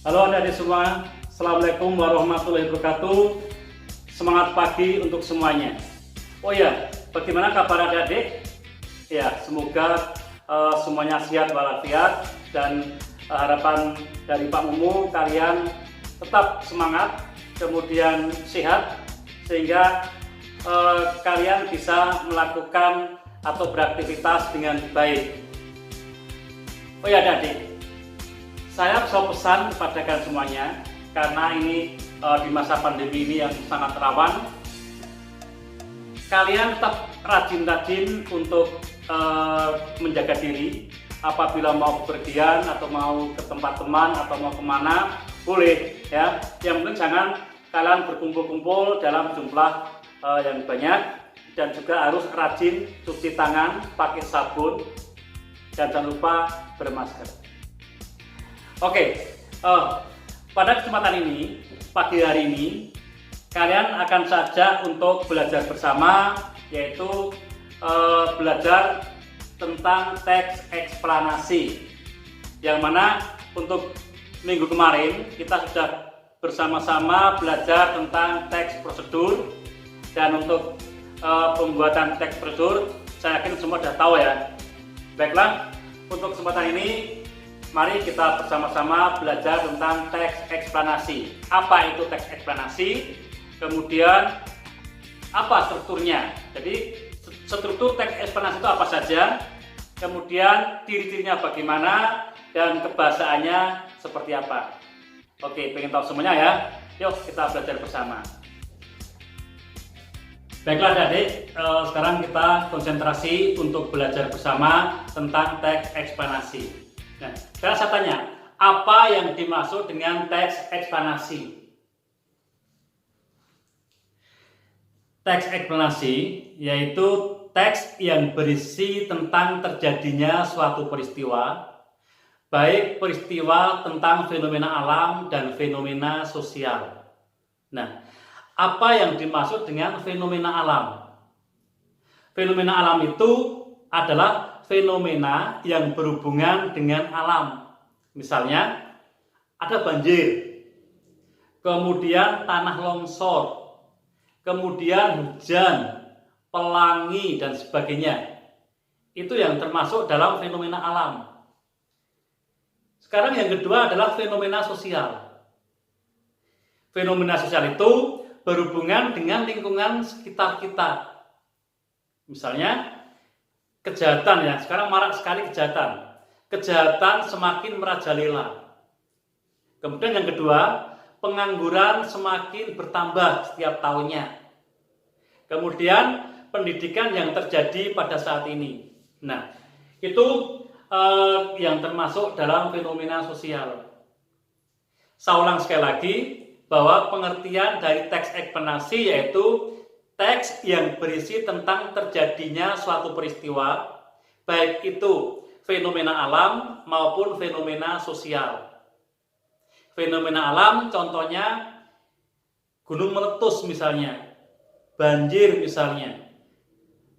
Halo adik-adik semua, Assalamualaikum warahmatullahi wabarakatuh. Semangat pagi untuk semuanya. Oh ya, bagaimana kabar adik-adik? Ya, semoga semuanya sehat walafiat dan harapan dari Pak Mumu kalian tetap semangat, kemudian sehat, sehingga kalian bisa melakukan atau beraktivitas dengan baik. Oh ya adik-adik, saya bisa pesan kepada kalian semuanya, karena ini di masa pandemi ini yang sangat rawan, kalian tetap rajin-rajin untuk menjaga diri. Apabila mau bepergian atau mau ke tempat teman atau mau kemana, boleh ya. Yang penting jangan kalian berkumpul-kumpul dalam jumlah yang banyak, dan juga harus rajin cuci tangan pakai sabun, dan jangan lupa bermasker. Oke, pada kesempatan ini, pagi hari ini, kalian akan saja untuk belajar bersama, yaitu belajar tentang teks eksplanasi. Yang mana untuk minggu kemarin kita sudah bersama-sama belajar tentang teks prosedur, dan untuk pembuatan teks prosedur saya yakin semua sudah tahu ya. Baiklah, untuk kesempatan ini mari kita bersama-sama belajar tentang teks eksplanasi. Apa itu teks eksplanasi? Kemudian apa strukturnya? Jadi struktur teks eksplanasi itu apa saja? Kemudian ciri-cirinya bagaimana? Dan kebahasaannya seperti apa? Oke, pengen tahu semuanya ya? Yuk kita belajar bersama. Baiklah adik-adik, sekarang kita konsentrasi untuk belajar bersama tentang teks eksplanasi. Nah, sekarang saya tanya, apa yang dimaksud dengan teks eksplanasi? Teks eksplanasi yaitu teks yang berisi tentang terjadinya suatu peristiwa, baik peristiwa tentang fenomena alam dan fenomena sosial. Nah, apa yang dimaksud dengan fenomena alam? Fenomena alam itu adalah fenomena yang berhubungan dengan alam. Misalnya, ada banjir, kemudian tanah longsor, kemudian hujan, pelangi, dan sebagainya. Itu yang termasuk dalam fenomena alam. Sekarang yang kedua adalah fenomena sosial. Fenomena sosial itu berhubungan dengan lingkungan sekitar kita. Misalnya, kejahatan ya, sekarang marak sekali kejahatan. Kejahatan semakin merajalela. Kemudian yang kedua, pengangguran semakin bertambah setiap tahunnya. Kemudian pendidikan yang terjadi pada saat ini. Nah, itu yang termasuk dalam fenomena sosial. Saya ulang sekali lagi, bahwa pengertian dari teks eksplanasi yaitu teks yang berisi tentang terjadinya suatu peristiwa, baik itu fenomena alam maupun fenomena sosial. Fenomena alam contohnya gunung meletus misalnya, banjir misalnya,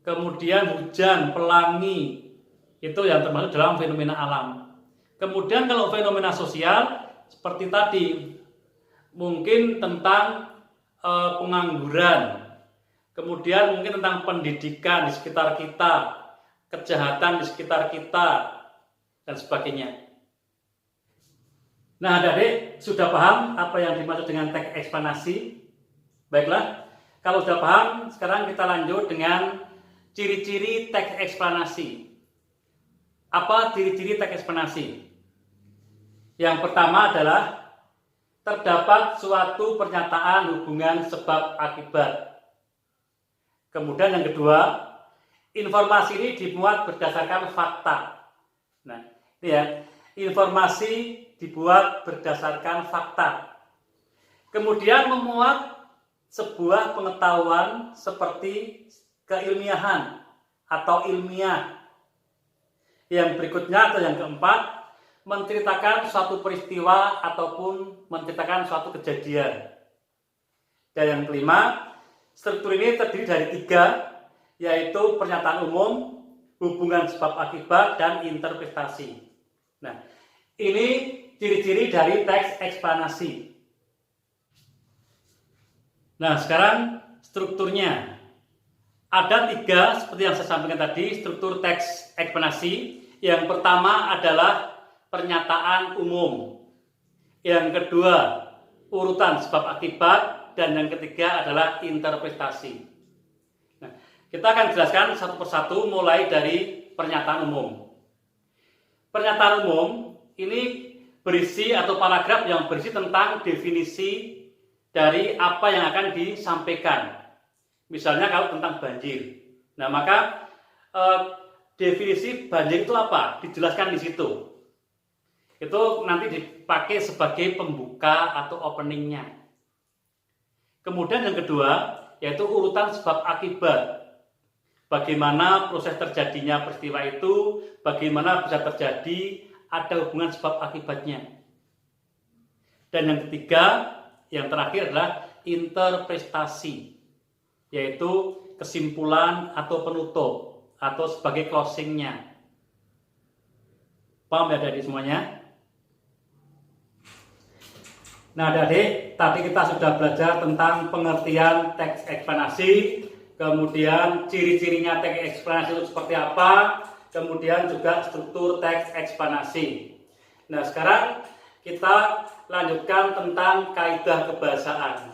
kemudian hujan, pelangi, itu yang termasuk dalam fenomena alam. Kemudian kalau fenomena sosial seperti tadi, mungkin tentang pengangguran, kemudian mungkin tentang pendidikan di sekitar kita, kejahatan di sekitar kita, dan sebagainya. Nah adik-adik, sudah paham apa yang dimaksud dengan teks eksplanasi? Baiklah, kalau sudah paham, sekarang kita lanjut dengan ciri-ciri teks eksplanasi. Apa ciri-ciri teks eksplanasi? Yang pertama adalah terdapat suatu pernyataan hubungan sebab akibat. Kemudian yang kedua, informasi ini dibuat berdasarkan fakta. Nah, ini ya, informasi dibuat berdasarkan fakta. Kemudian memuat sebuah pengetahuan seperti keilmiahan atau ilmiah. Yang berikutnya atau yang keempat, menceritakan suatu peristiwa ataupun menceritakan suatu kejadian. Dan yang kelima, struktur ini terdiri dari 3, yaitu pernyataan umum, hubungan sebab akibat, dan interpretasi. Nah, ini ciri-ciri dari teks eksplanasi. Nah, sekarang strukturnya. Ada 3 seperti yang saya sampaikan tadi, struktur teks eksplanasi. Yang pertama adalah pernyataan umum. Yang kedua, urutan sebab akibat. Dan yang ketiga adalah interpretasi. Nah, kita akan jelaskan satu persatu mulai dari pernyataan umum. Pernyataan umum ini berisi atau paragraf yang berisi tentang definisi dari apa yang akan disampaikan. Misalnya kalau tentang banjir. Nah, maka definisi banjir itu apa? Dijelaskan di situ. Itu nanti dipakai sebagai pembuka atau openingnya. Kemudian yang kedua, yaitu urutan sebab akibat. Bagaimana proses terjadinya peristiwa itu, bagaimana bisa terjadi, ada hubungan sebab akibatnya. Dan yang ketiga, yang terakhir adalah interpretasi, yaitu kesimpulan atau penutup, atau sebagai closingnya. Paham ya adik semuanya? Nah adik-adik, tadi kita sudah belajar tentang pengertian teks eksplanasi, kemudian ciri-cirinya teks eksplanasi itu seperti apa, kemudian juga struktur teks eksplanasi. Nah sekarang kita lanjutkan tentang kaidah kebahasaan.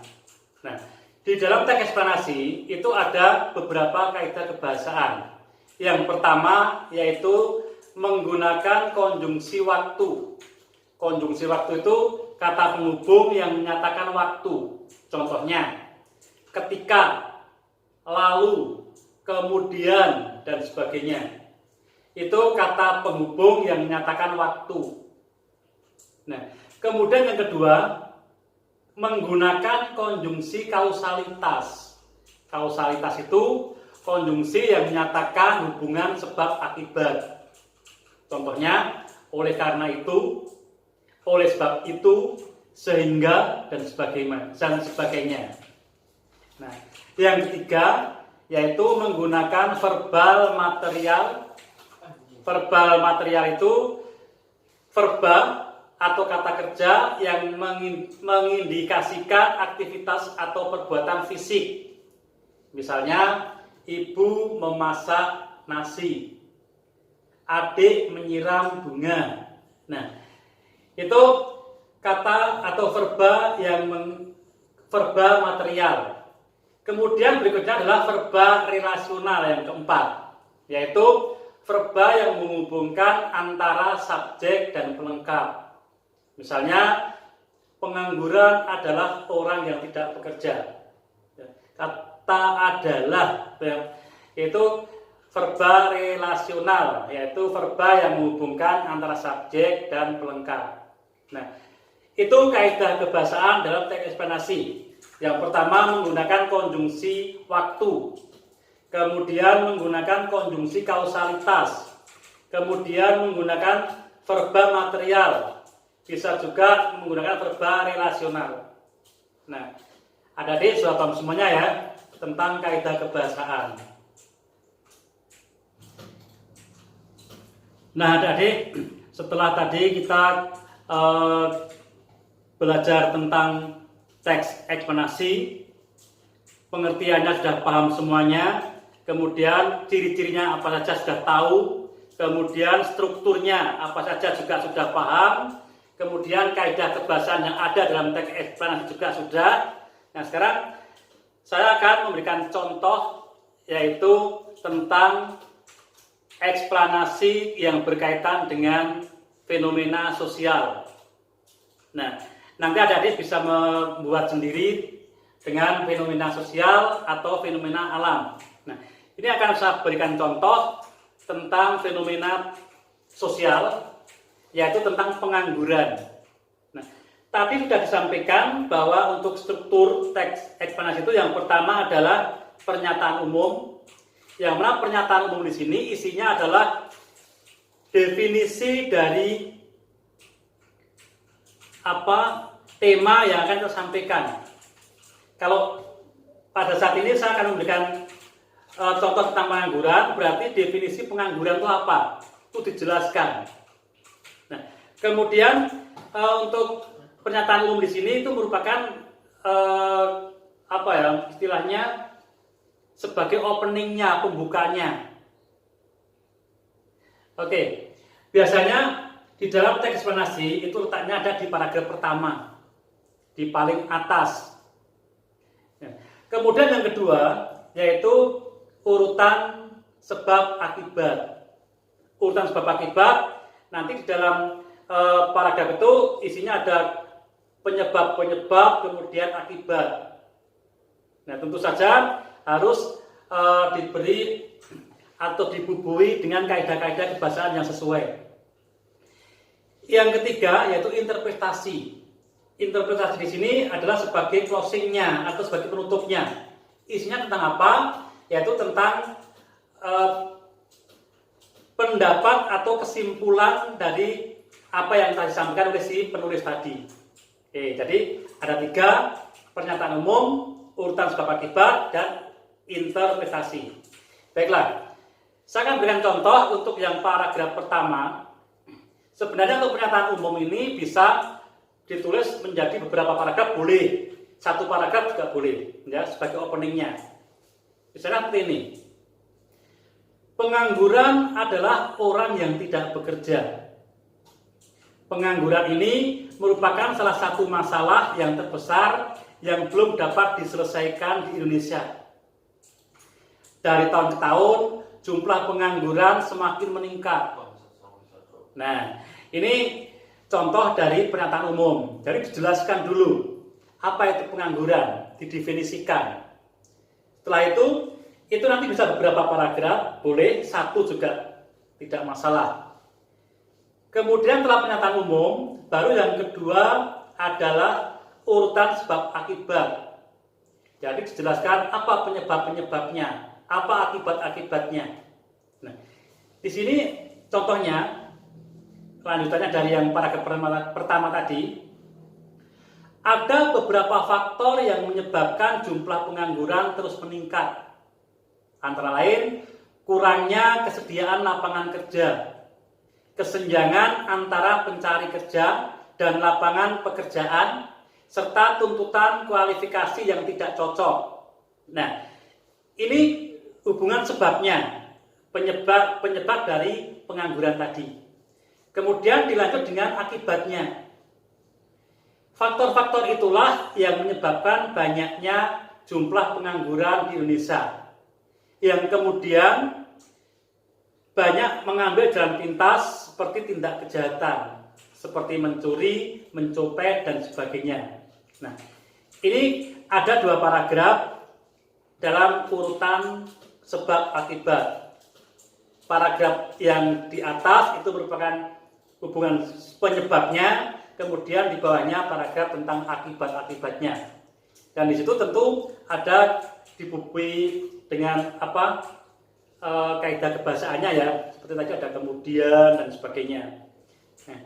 Nah, di dalam teks eksplanasi itu ada beberapa kaidah kebahasaan. Yang pertama yaitu menggunakan konjungsi waktu. Konjungsi waktu itu kata penghubung yang menyatakan waktu. Contohnya, ketika, lalu, kemudian, dan sebagainya. Itu kata penghubung yang menyatakan waktu. Nah, kemudian yang kedua, menggunakan konjungsi kausalitas. Kausalitas itu konjungsi yang menyatakan hubungan sebab akibat. Contohnya, oleh karena itu, oleh sebab itu, sehingga, dan sebagainya. Nah, yang ketiga yaitu menggunakan verbal material. Verbal material itu verba atau kata kerja yang mengindikasikan aktivitas atau perbuatan fisik. Misalnya, ibu memasak nasi, adik menyiram bunga. Nah, itu kata atau verba yang verba material. Kemudian berikutnya adalah verba relasional yang keempat, yaitu verba yang menghubungkan antara subjek dan pelengkap. Misalnya, pengangguran adalah orang yang tidak bekerja. Kata adalah itu verba relasional, yaitu verba yang menghubungkan antara subjek dan pelengkap. Nah, itu kaidah kebahasaan dalam teks eksplanasi. Yang pertama menggunakan konjungsi waktu, kemudian menggunakan konjungsi kausalitas, kemudian menggunakan verba material, bisa juga menggunakan verba relasional. Nah, adik-adik sudah paham semuanya ya tentang kaidah kebahasaan. Nah adik-adik, setelah tadi kita belajar tentang teks eksplanasi, pengertiannya sudah paham semuanya, kemudian ciri-cirinya apa saja sudah tahu, kemudian strukturnya apa saja juga sudah paham, kemudian kaidah kebahasaan yang ada dalam teks eksplanasi juga sudah. Nah sekarang saya akan memberikan contoh, yaitu tentang eksplanasi yang berkaitan dengan fenomena sosial. Nah, nanti adik-adik bisa membuat sendiri dengan fenomena sosial atau fenomena alam. Nah, ini akan saya berikan contoh tentang fenomena sosial, yaitu tentang pengangguran. Nah, tadi sudah disampaikan bahwa untuk struktur teks eksplanasi itu yang pertama adalah pernyataan umum. Yang mana pernyataan umum di sini isinya adalah definisi dari tema yang akan kita sampaikan. Kalau pada saat ini saya akan memberikan contoh tentang pengangguran, berarti definisi pengangguran itu apa? Itu dijelaskan. Nah, kemudian untuk pernyataan umum di sini itu merupakan apa ya istilahnya sebagai openingnya, pembukanya. Oke, biasanya di dalam teks eksplanasi itu letaknya ada di paragraf pertama, di paling atas. Kemudian yang kedua yaitu urutan sebab akibat. Urutan sebab akibat nanti di dalam paragraf itu isinya ada penyebab-penyebab kemudian akibat. Nah, tentu saja harus diberi atau dibubuhi dengan kaidah-kaidah kebahasaan yang sesuai. Yang ketiga yaitu interpretasi. Interpretasi di sini adalah sebagai closingnya atau sebagai penutupnya. Isinya tentang apa? Yaitu tentang pendapat atau kesimpulan dari apa yang tadi disampaikan oleh si penulis tadi. Oke, jadi ada 3 pernyataan umum, urutan sebab akibat, dan interpretasi. Baiklah, saya akan berikan contoh untuk yang paragraf pertama. Sebenarnya untuk pernyataan umum ini bisa ditulis menjadi beberapa paragraf, boleh. 1 paragraf juga boleh, ya, sebagai openingnya. Misalnya seperti ini. Pengangguran adalah orang yang tidak bekerja. Pengangguran ini merupakan salah satu masalah yang terbesar yang belum dapat diselesaikan di Indonesia. Dari tahun ke tahun, jumlah pengangguran semakin meningkat. Nah, ini contoh dari pernyataan umum. Jadi dijelaskan dulu apa itu pengangguran, didefinisikan. Setelah itu nanti bisa beberapa paragraf, boleh 1 juga tidak masalah. Kemudian setelah pernyataan umum, baru yang kedua adalah urutan sebab akibat. Jadi dijelaskan apa penyebab-penyebabnya, apa akibat-akibatnya. Nah, di sini contohnya lanjutannya dari yang paragraf pertama tadi. Ada beberapa faktor yang menyebabkan jumlah pengangguran terus meningkat. Antara lain, kurangnya kesediaan lapangan kerja, kesenjangan antara pencari kerja dan lapangan pekerjaan, serta tuntutan kualifikasi yang tidak cocok. Nah, ini hubungan sebabnya, penyebab dari pengangguran tadi. Kemudian dilanjut dengan akibatnya. Faktor-faktor itulah yang menyebabkan banyaknya jumlah pengangguran di Indonesia, yang kemudian banyak mengambil jalan pintas seperti tindak kejahatan, seperti mencuri, mencopet, dan sebagainya. Nah, ini ada 2 paragraf dalam urutan sebab akibat. Paragraf yang di atas itu merupakan hubungan penyebabnya, kemudian di bawahnya paragraf tentang akibat-akibatnya. Dan di situ tentu ada dibubuhi dengan kaidah kebahasaannya ya, seperti tadi ada kemudian dan sebagainya. Nah,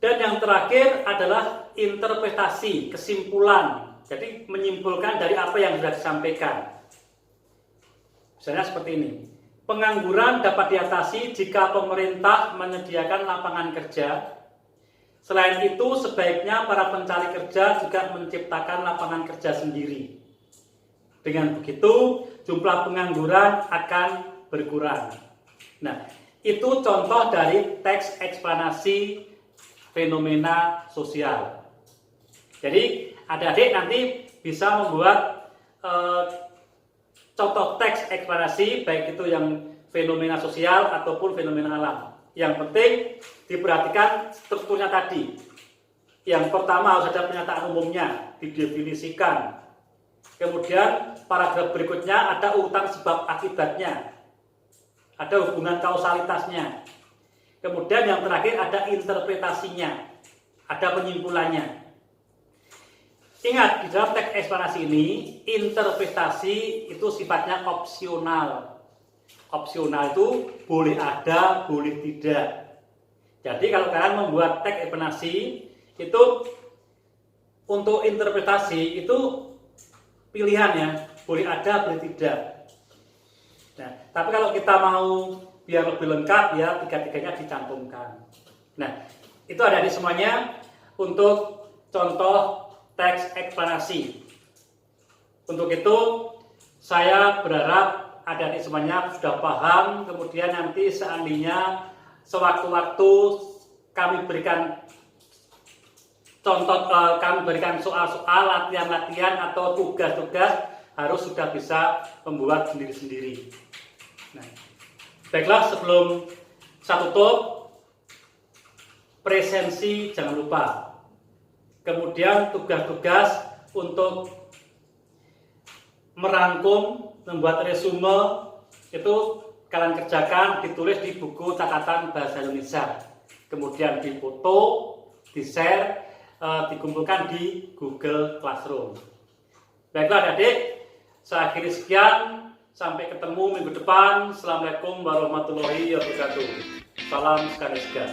dan yang terakhir adalah interpretasi, kesimpulan. Jadi menyimpulkan dari apa yang sudah disampaikan. Misalnya seperti ini. Pengangguran dapat diatasi jika pemerintah menyediakan lapangan kerja. Selain itu, sebaiknya para pencari kerja juga menciptakan lapangan kerja sendiri. Dengan begitu, jumlah pengangguran akan berkurang. Nah, itu contoh dari teks eksplanasi fenomena sosial. Jadi, adik-adik nanti bisa membuat contoh teks eksplanasi, baik itu yang fenomena sosial ataupun fenomena alam. Yang penting diperhatikan strukturnya tadi. Yang pertama harus ada pernyataan umumnya, didefinisikan. Kemudian paragraf berikutnya ada urutan sebab akibatnya, ada hubungan kausalitasnya. Kemudian yang terakhir ada interpretasinya, ada penyimpulannya. Ingat, di dalam teks eksplanasi ini, interpretasi itu sifatnya opsional. Opsional itu boleh ada, boleh tidak. Jadi kalau kalian membuat teks eksplanasi, itu untuk interpretasi itu pilihan ya, boleh ada, boleh tidak. Nah, tapi kalau kita mau biar lebih lengkap ya, 3-3-nya dicantumkan. Nah, Itu ada di semuanya untuk contoh teks eksplanasi. Untuk itu saya berharap adik-adik semuanya sudah paham, kemudian nanti seandainya sewaktu-waktu kami berikan contoh, kami berikan soal-soal, latihan-latihan atau tugas-tugas, harus sudah bisa membuat sendiri-sendiri. Nah, baiklah, sebelum saya tutup, presensi jangan lupa. Kemudian tugas-tugas untuk merangkum, membuat resume, itu kalian kerjakan, ditulis di buku catatan bahasa Indonesia. Kemudian difoto, di-share, dikumpulkan di Google Classroom. Baiklah adik-adik, saya akhiri sekian. Sampai ketemu minggu depan. Assalamualaikum warahmatullahi wabarakatuh. Salam Skanisga.